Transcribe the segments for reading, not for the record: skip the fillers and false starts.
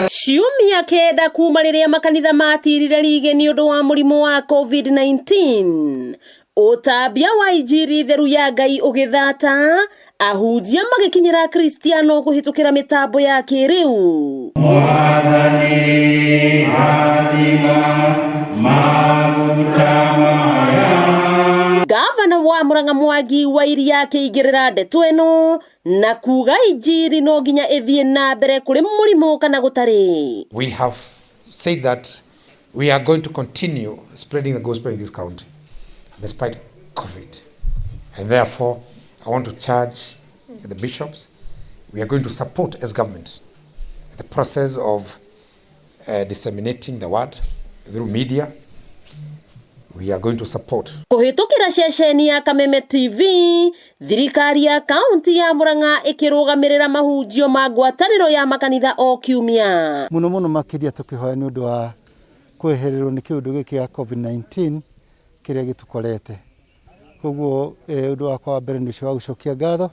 Ciumia kenda kuma riria makanitha matirire rige ni undu wa murimu wa COVID-19. Utambia wa injiri theru ya Ngai ugithata, ahunjia magikinyira Kristiano kuhitukira mitambo ya kiriu. Gavana wa Murang'a Mwangi wa Iria akigirira ndeto eno na kuga injiri no nginya ithie na mbere kuri murimu kana gutari. We have said that we are going to continue spreading the gospel in this county despite COVID, and therefore I want to charge the bishops. We are going to support as government the process of disseminating the word through media. We are going to support. Kuhitukira ceceni ya Kameme TV, thirikari ya kaunti ya Murang'a ikirugamirira mahunjio ma ngwataniro ya makanitha o kiumia. Muno makiria tukihoya ni undu wa kwehererwo ni kiundu giki ya COVID-19 kiria gitukorete. Koguo undu wa kwa mbere ni wa gucokia ngatho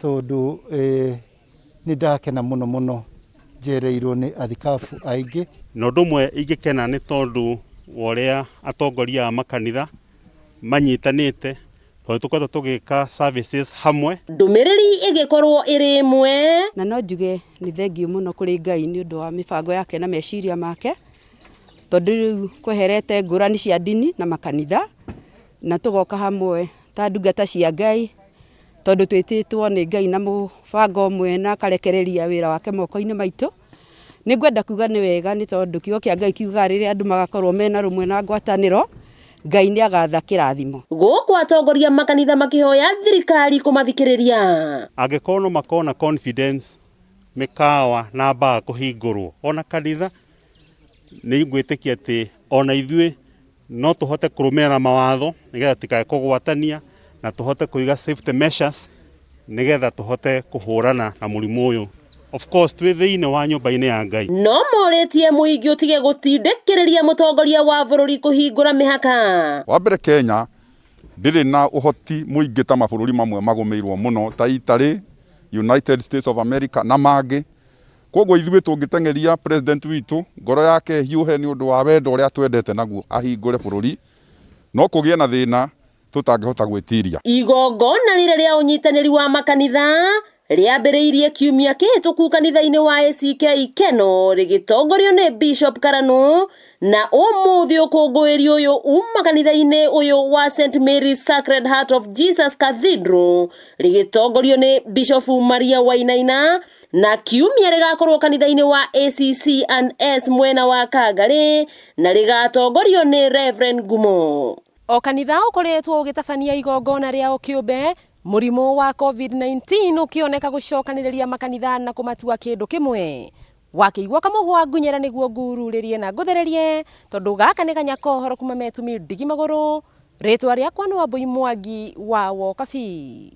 tondu ni ndakena muno jereirwo ni athikabu aingi. Na undu mwe igikena ni tondu woria atongoria makanitha manyitanite tukwenda tugika services hamwe. Ndumiriri igikorwo iri imwe na no njuge ni thengiu muno kuri Ngai ni undu wa mibango yake na meciria make tondu kweherete ngurani cia dini na makanitha na tugoka hamwe ta ndungata cia Ngai tondu twititwo ni Ngai na mubango mwe na karekereria wira wake moko-ini maitu. Ningwenda kuga ni wega ni tondu kiugo kia Ngai kiuga riria andu magakorwo mena rumwe na ngwataniro Ngai ni agatha kirathimo. Guku atongoria makanitha makihoya thirikari kumathikiriria. Angikorwo makona confidence mikawa na baa kuhingurwo ona kanitha ni ngwitikia ati ona ithui no tuhote kurumira mawatho nigetha tikae kugwatania na tuhote kuiga safety measures nigetha tuhote kuhurana na murimu uyu. Of course twithiine wa nyumba-ini ya Ngai. No moritie muingi utige gutindikiriria mutongoria wa bururi kuhingura mihaka. Wa mbere Kenya ndiri na uhoti muingi ta mabururi mamwe magumirwo muno ta Italy, United States of America na mangi. Koguo ithuĩ tungitengeria president witu ngoro yake hiuhe ni undu wa wendo uria twendete naguo ahingure bururi no kugie na thina tutangihota gwitiria. Igongona rire ria unyitaniri wa makanitha riambiriirie kiumia kihituku kanitha-ini wa ACK Keno rigitongorio ni Bishop Karanu na umuthi ukungũĩri uyu uma kanitha-ini uyu wa St Mary's Sacred Heart of Jesus Cathedral rigitongorio ni Bishop Maria Wainaina na kiumia rigakorwo kanitha-ini wa ACC&S mwena wa Kagari na rigatongorio ni Reverend Gumo. O kanitha ukoretwo ugitabania igongona riao kiumbe murimu wa COVID-19 ukioneka gucokaniriria makanitha na kumatua kindu kimwe. Wakiigua kamuhwa ngunyera niguo ngururirie na nguthererie tondu gaka ni kanyakohoro kuma Metumi Ndigimaguru. Ritwa riakwa ni Wambui Mwangi wa Wokabi.